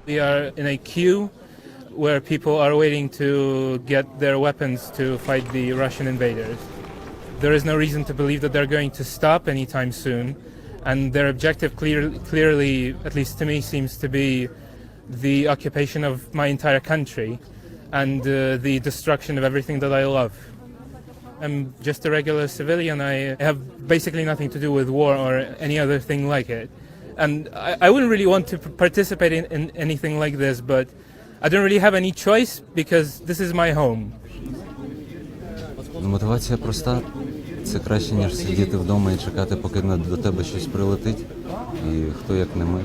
We are in a queue where people are waiting to get their weapons to fight the Russian invaders. There is no reason to believe that they're going to stop anytime soon, and their objective clearly, at least to me, seems to be the occupation of my entire country and the destruction of everything that I love. I'm just a regular civilian. I have basically nothing to do with war or any other thing like it. And I wouldn't really want to participate in anything like this, but I don't really have any choice because this is my home. Мотивація проста. Це краще, ніж сидіти вдома і чекати, поки до тебе щось прилетить. І хто як не ми.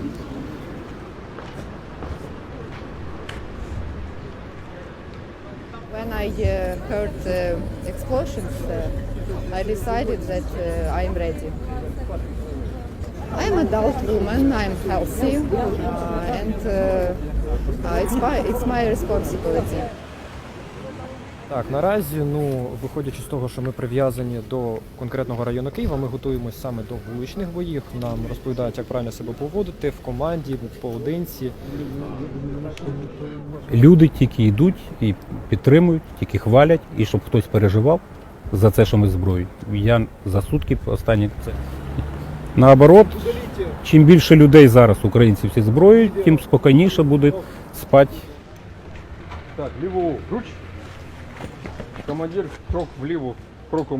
When I heard explosions, I decided that I am ready. I am an adult woman, I am healthy, and it's my responsibility. Так, наразі, виходячи з того, що ми прив'язані до конкретного району Києва, ми готуємося саме до вуличних боїв. Нам розповідають, як правильно себе поводити в команді, поодинці. Люди тільки йдуть і підтримують, тільки хвалять, і щоб хтось переживав за це, що ми зброю. Я за сутки останні це. Наоборот, чим більше людей зараз, українців, всі зброють, тим спокійніше буде спати. Так, ліву руч. Командир крок вліво, кроком.